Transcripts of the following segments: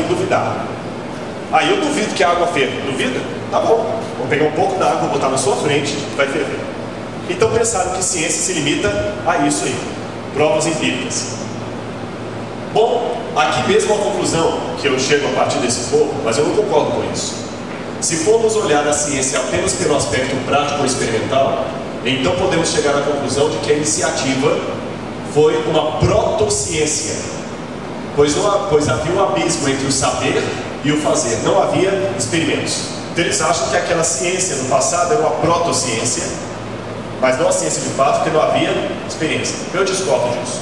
aqui duvidar. Aí eu duvido que a água ferve. Duvida? Tá bom. Vou pegar um pouco da água, botar na sua frente, vai ferver. Então pensaram que ciência se limita a isso aí. Provas empíricas. Bom, aqui mesmo a conclusão que eu chego a partir desse povo, mas eu não concordo com isso. Se formos olhar a ciência apenas pelo aspecto prático ou experimental, então podemos chegar à conclusão de que a iniciativa foi uma protociência, pois havia um abismo entre o saber e o fazer, não havia experimentos. Então eles acham que aquela ciência no passado era uma protociência, mas não a ciência de fato, porque não havia experiência. Eu discordo disso.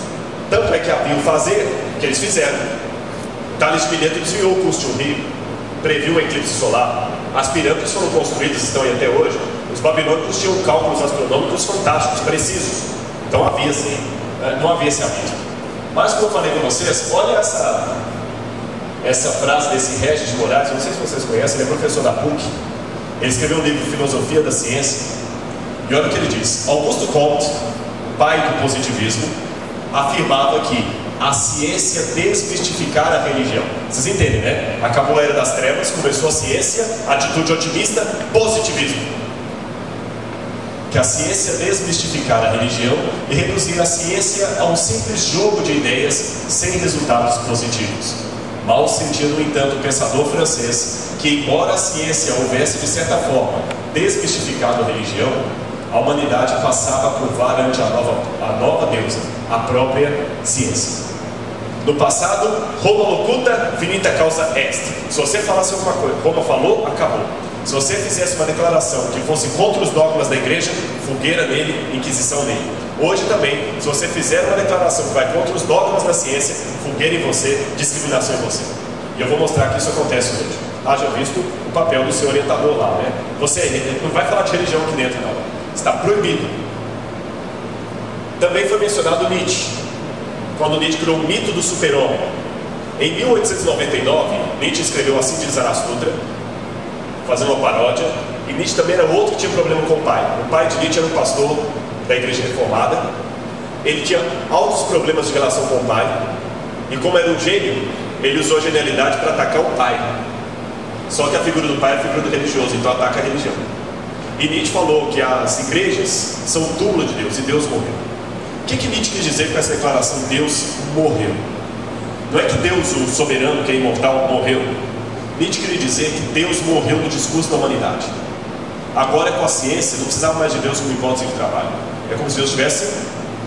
Tanto é que havia o fazer, que eles fizeram. Tales de Mileto desviou o curso de um rio, previu um eclipse solar. As pirâmides foram construídas, estão aí até hoje. Os babilônicos tinham cálculos astronômicos fantásticos, precisos. Então havia sim, não havia esse abismo. Mas como eu falei com vocês, olha essa frase desse Regis de Moraes, eu não sei se vocês conhecem, ele é professor da PUC. Ele escreveu um livro de Filosofia da Ciência. E olha o que ele diz. Augusto Comte, pai do positivismo, afirmava que a ciência desmistificara a religião. Vocês entendem, né? Acabou a era das trevas, começou a ciência, atitude otimista, positivismo. Que a ciência desmistificara a religião e reduzir a ciência a um simples jogo de ideias sem resultados positivos. Mal sentia, no entanto, o pensador francês que, embora a ciência houvesse, de certa forma, desmistificado a religião, a humanidade passava a curvar ante a nova deusa, a própria ciência. No passado, Roma locuta, finita causa est. Se você falasse alguma coisa, Roma falou, acabou. Se você fizesse uma declaração que fosse contra os dogmas da igreja, fogueira nele, inquisição nele. Hoje também, se você fizer uma declaração que vai contra os dogmas da ciência, fogueira em você, discriminação em você. E eu vou mostrar que isso acontece hoje. Haja visto o papel do seu orientador lá, né? Você não vai falar de religião aqui dentro, não. Está proibido. Também foi mencionado Nietzsche, quando Nietzsche criou o mito do super-homem. Em 1899, Nietzsche escreveu Assim diz Zaratustra, fazendo uma paródia. E Nietzsche também era outro que tinha problema com o pai. O pai de Nietzsche era um pastor da igreja reformada. Ele tinha altos problemas de relação com o pai. E como era um gênio, ele usou a genialidade para atacar o pai. Só que a figura do pai é a figura do religioso, então ataca a religião. E Nietzsche falou que as igrejas são o túmulo de Deus e Deus morreu. O que Nietzsche quis dizer com essa declaração? Deus morreu. Não é que Deus, o soberano, que é imortal, morreu. Nietzsche queria dizer que Deus morreu no discurso da humanidade. Agora, com a ciência, não precisava mais de Deus como hipótese de trabalho. É como se Deus tivesse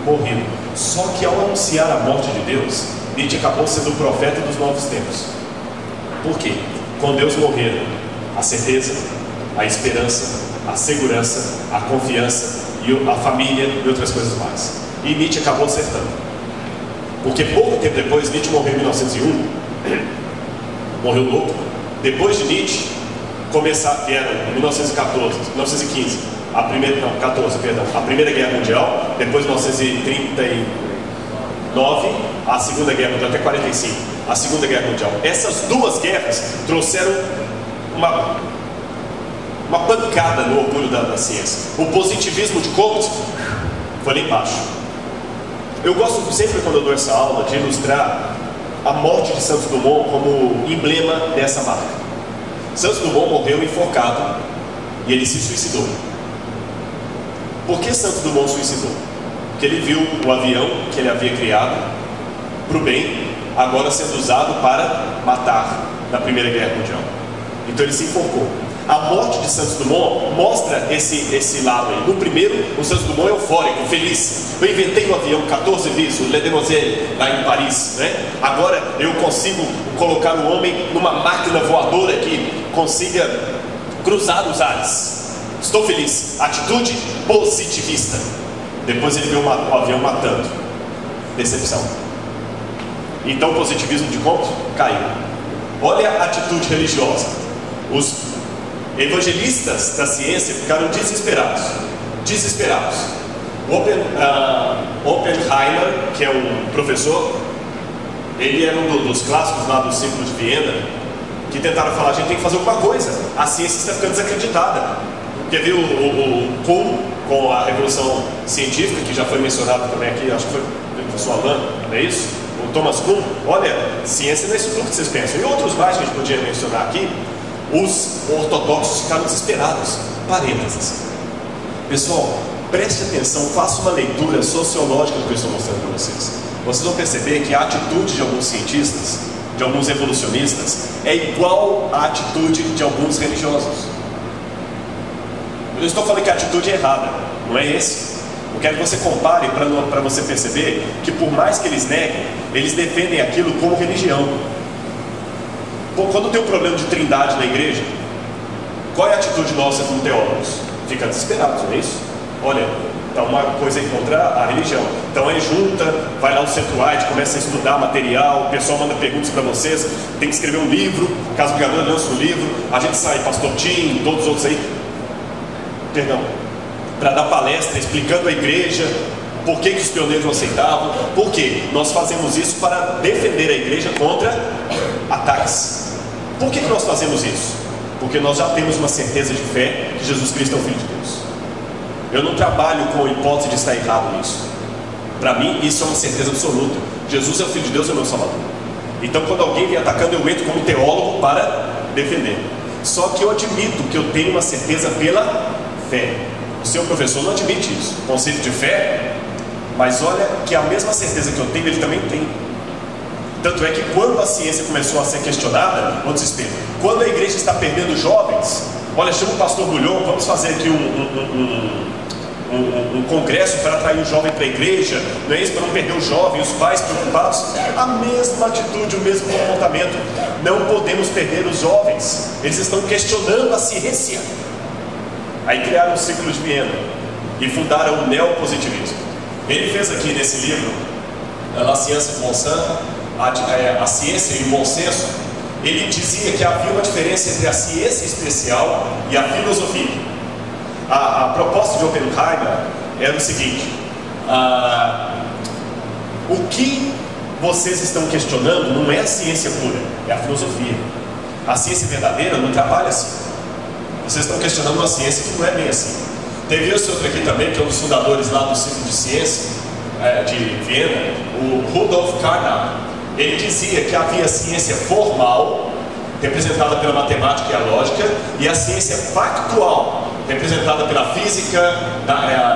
morrido. Só que ao anunciar a morte de Deus, Nietzsche acabou sendo o profeta dos novos tempos. Por quê? Com Deus morreram a certeza, a esperança, a segurança, a confiança, e a família e outras coisas mais. E Nietzsche acabou acertando. Porque pouco tempo depois, Nietzsche morreu em 1901, morreu louco. Depois de Nietzsche, vieram em 1915, a Primeira Guerra Mundial, depois de 1939, a Segunda Guerra Mundial, até 45, a Segunda Guerra Mundial. Essas duas guerras trouxeram uma pancada no orgulho da ciência. O positivismo de Comte foi lá embaixo. Eu gosto sempre, quando eu dou essa aula, de ilustrar a morte de Santos Dumont como emblema dessa marca. Santos Dumont morreu enforcado e ele se suicidou. Por que Santos Dumont suicidou? Porque ele viu o avião que ele havia criado para o bem, agora sendo usado para matar na Primeira Guerra Mundial. Então ele se enforcou. A morte de Santos Dumont mostra esse lado aí. No primeiro, o Santos Dumont é eufórico, feliz. Eu inventei um avião 14 bis, o Le Demoiselle, lá em Paris, né? Agora eu consigo colocar o homem numa máquina voadora que consiga cruzar os ares. Estou feliz. Atitude positivista. Depois ele viu o avião matando. Decepção. Então o positivismo de Comte caiu. Olha a atitude religiosa. Os evangelistas da ciência ficaram desesperados. Oppenheimer, que é um professor, ele era um dos clássicos lá do Círculo de Viena, que tentaram falar: a gente tem que fazer alguma coisa, a ciência está ficando desacreditada. Porque viu o Kuhn com a revolução científica, que já foi mencionado também aqui, acho que foi o professor Alain, não é isso? Thomas Kuhn, olha, ciência não é isso tudo que vocês pensam. E outros mais que a gente podia mencionar aqui, os ortodoxos ficaram desesperados. Parênteses. Pessoal, preste atenção, faça uma leitura sociológica do que eu estou mostrando para vocês. Vocês vão perceber que a atitude de alguns cientistas, de alguns evolucionistas, é igual à atitude de alguns religiosos. Eu não estou falando que a atitude é errada, não é esse. Eu quero que você compare para você perceber que por mais que eles neguem, eles defendem aquilo como religião. Quando tem um problema de trindade na igreja, qual é a atitude nossa como teólogos? Fica desesperados, não é isso? Olha, então uma coisa é contra a religião. Então aí junta, vai lá no Centroide, começa a estudar material, o pessoal manda perguntas para vocês, tem que escrever um livro, caso o Gabriel lança um livro, a gente sai, Pastor Tim, todos os outros aí, para dar palestra explicando a igreja, por que os pioneiros não aceitavam, por quê? Nós fazemos isso para defender a igreja contra ataques. Por que nós fazemos isso? Porque nós já temos uma certeza de fé que Jesus Cristo é o Filho de Deus. Eu não trabalho com a hipótese de estar errado nisso. Para mim, isso é uma certeza absoluta. Jesus é o Filho de Deus e é o meu Salvador. Então, quando alguém vem atacando, eu entro como teólogo para defender. Só que eu admito que eu tenho uma certeza pela fé. O seu professor não admite isso. O conceito de fé, mas olha que a mesma certeza que eu tenho, ele também tem. Tanto é que quando a ciência começou a ser questionada, no desespero, quando a igreja está perdendo jovens, olha, chama o pastor Bulhon, vamos fazer aqui um congresso para atrair o jovem para a igreja, não é isso? Para não perder o jovem, os pais preocupados. A mesma atitude, o mesmo comportamento. Não podemos perder os jovens. Eles estão questionando a ciência. Aí criaram o Círculo de Viena e fundaram o neopositivismo. Ele fez aqui nesse livro, La Science Bon Sens, a ciência e o bom senso. Ele dizia que havia uma diferença entre a ciência especial e a filosofia. A proposta de Oppenheimer era o seguinte: o que vocês estão questionando não é a ciência pura, é a filosofia. A ciência verdadeira não trabalha assim. Vocês estão questionando uma ciência que não é bem assim. Teve esse outro aqui também, que é um dos fundadores lá do Círculo de Ciência de Viena, o Rudolf Carnap. Ele dizia que havia a ciência formal, representada pela matemática e a lógica, e a ciência factual, representada pela física,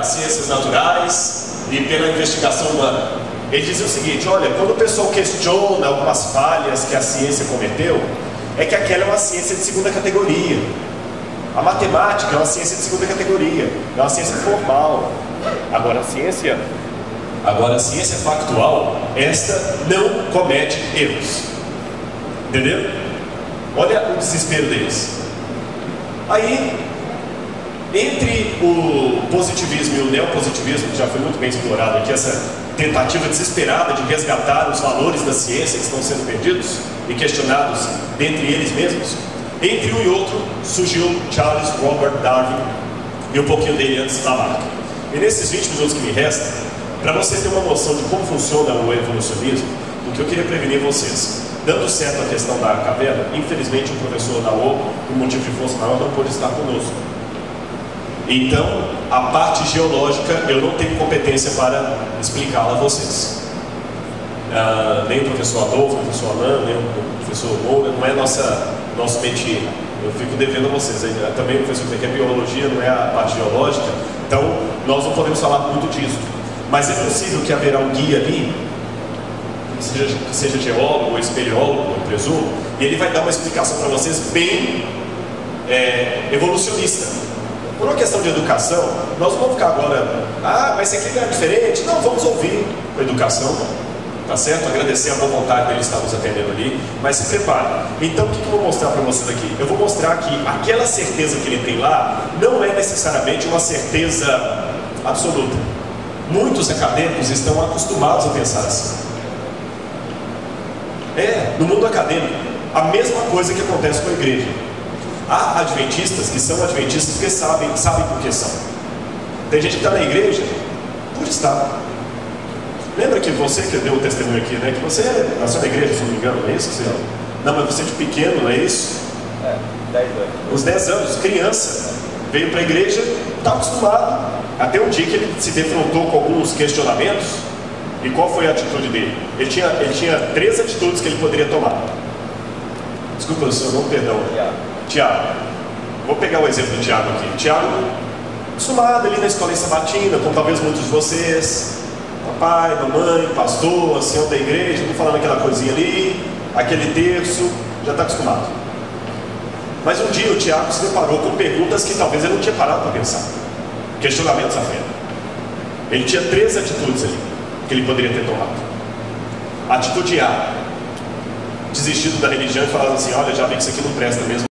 ciências naturais e pela investigação humana. Ele dizia o seguinte: olha, quando o pessoal questiona algumas falhas que a ciência cometeu, é que aquela é uma ciência de segunda categoria. A matemática é uma ciência de segunda categoria, é uma ciência formal. Agora a ciência factual, esta não comete erros. Entendeu? Olha o desespero deles. Aí, entre o positivismo e o neopositivismo, que já foi muito bem explorado aqui, essa tentativa desesperada de resgatar os valores da ciência que estão sendo perdidos e questionados dentre eles mesmos, entre um e outro surgiu Charles Robert Darwin e um pouquinho dele antes da Lamarck. E nesses 20 minutos que me restam, para você ter uma noção de como funciona o evolucionismo, o que eu queria prevenir vocês: dando certo a questão da caverna, infelizmente o professor Naô, por motivo de força maior, não pôde estar conosco. Então, a parte geológica eu não tenho competência para explicá-la a vocês. Nem o professor Adolfo, o professor Alain, nem o professor Moura, não é nosso métier. Eu fico devendo a vocês. Também o professor que é biologia, não é a parte geológica, então nós não podemos falar muito disso. Mas é possível que haverá um guia ali, que seja geólogo ou espeleólogo, eu presumo, e ele vai dar uma explicação para vocês bem evolucionista. Por uma questão de educação, nós não vamos ficar agora, mas isso aqui é diferente. Não, vamos ouvir com a educação, tá certo? Agradecer a boa vontade dele estar nos atendendo ali, mas se prepare. Então, o que eu vou mostrar para vocês aqui? Eu vou mostrar que aquela certeza que ele tem lá não é necessariamente uma certeza absoluta. Muitos acadêmicos estão acostumados a pensar assim. No mundo acadêmico, a mesma coisa que acontece com a igreja. Há adventistas que são adventistas porque sabem por que são. Tem gente que está na igreja por estar. Lembra que você que deu o testemunho aqui, né? Que você nasceu na igreja, se não me engano, não é isso? Não, mas você de pequeno, não é isso? 10 anos. Uns 10 anos, criança, veio para a igreja, está acostumado. Até um dia que ele se defrontou com alguns questionamentos, e E qual foi a atitude dele? Ele tinha 3 atitudes que ele poderia tomar. Desculpa o seu nome, perdão. Tiago. Vou pegar o exemplo do Tiago aqui. Tiago, acostumado ali na escola sabatina, como talvez muitos de vocês, papai, mamãe, pastor, ancião da igreja, não falando aquela coisinha ali, aquele terço, já está acostumado. Mas um dia o Tiago se deparou com perguntas que talvez ele não tinha parado para pensar. Questionamentos à fé. Ele tinha 3 atitudes ali que ele poderia ter tomado. Atitude A: desistido da religião e falado assim: olha, já vi que isso aqui não presta mesmo.